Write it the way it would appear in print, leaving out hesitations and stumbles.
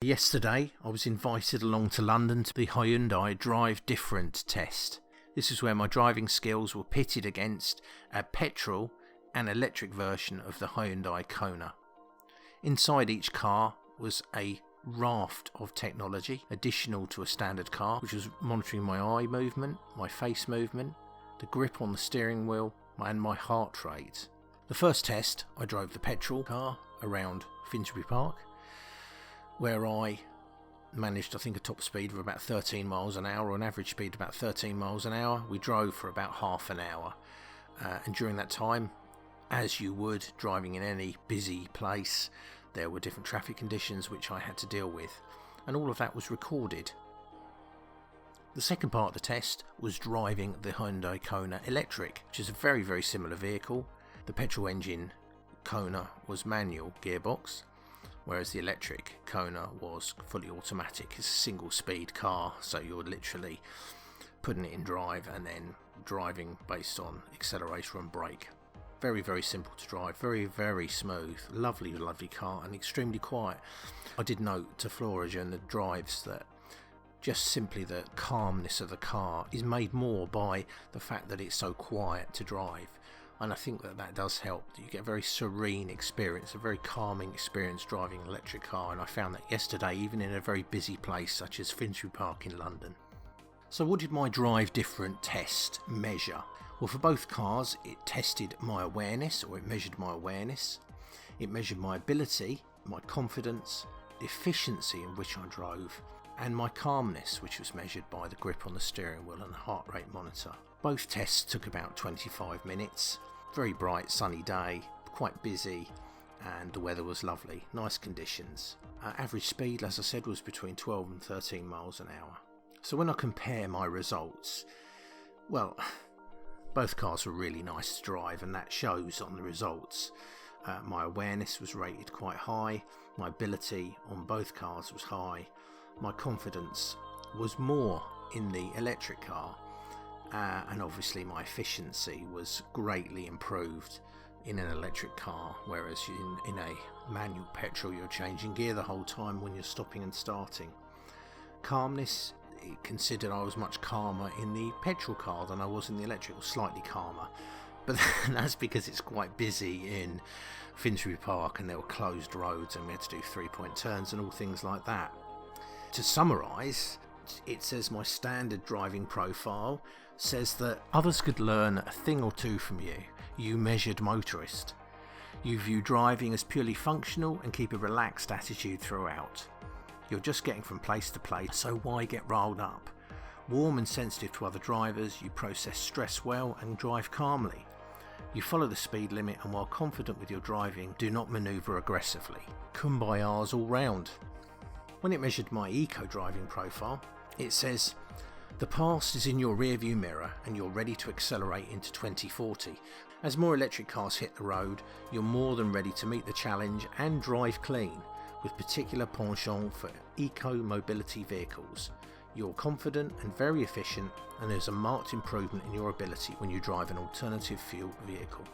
Yesterday I was invited along to London to the Hyundai Drive Different Test. This is where my driving skills were pitted against a petrol and electric version of the Hyundai Kona. Inside each car was a raft of technology additional to a standard car, which was monitoring my eye movement, my face movement, the grip on the steering wheel and my heart rate. The first test I drove the petrol car around Finsbury Park, where I managed, I think, a top speed of about 13 miles an hour, or an average speed of about 13 miles an hour. We drove for about half an hour, and during that time, as you would driving in any busy place, there were different traffic conditions which I had to deal with, and all of that was recorded. The second part of the test was driving the Hyundai Kona Electric, which is a very, very similar vehicle. The petrol engine Kona was manual gearbox, whereas the electric Kona was fully automatic. It's a single speed car, so you're literally putting it in drive and then driving based on accelerator and brake. Very, very simple to drive, very, very smooth, lovely, lovely car, and extremely quiet. I did note to Flora during the drives that just simply the calmness of the car is made more by the fact that it's so quiet to drive. And I think that does help. You get a very serene experience, a very calming experience driving an electric car, and I found that yesterday, even in a very busy place such as Finsbury Park in London. So what did my Drive Different test measure? Well, for both cars, it tested my awareness, or it measured my awareness. It measured my ability, my confidence, the efficiency in which I drove, and my calmness, which was measured by the grip on the steering wheel and the heart rate monitor. Both tests took about 25 minutes. Very bright sunny day, quite busy, and the weather was lovely, nice conditions. Average speed, as I said, was between 12 and 13 miles an hour. So when I compare my results, well, both cars were really nice to drive, and that shows on the results. My awareness was rated quite high, my ability on both cars was high, my confidence was more in the electric car, and obviously my efficiency was greatly improved in an electric car, whereas in a manual petrol you're changing gear the whole time when you're stopping and starting. Calmness, it considered I was much calmer in the petrol car than I was in the electric, or slightly calmer, but that's because it's quite busy in Finsbury Park and there were closed roads and we had to do 3-point turns and all things like that. To summarise, it says my standard driving profile says that others could learn a thing or two from you. You measured motorist. You view driving as purely functional and keep a relaxed attitude throughout. You're just getting from place to place, so why get riled up? Warm and sensitive to other drivers, you process stress well and drive calmly. You follow the speed limit, and while confident with your driving, do not manoeuvre aggressively. Kumbayas all round. When it measured my eco-driving profile, it says, the past is in your rearview mirror and you're ready to accelerate into 2040. As more electric cars hit the road, you're more than ready to meet the challenge and drive clean, with particular penchant for eco-mobility vehicles. You're confident and very efficient, and there's a marked improvement in your ability when you drive an alternative fuel vehicle.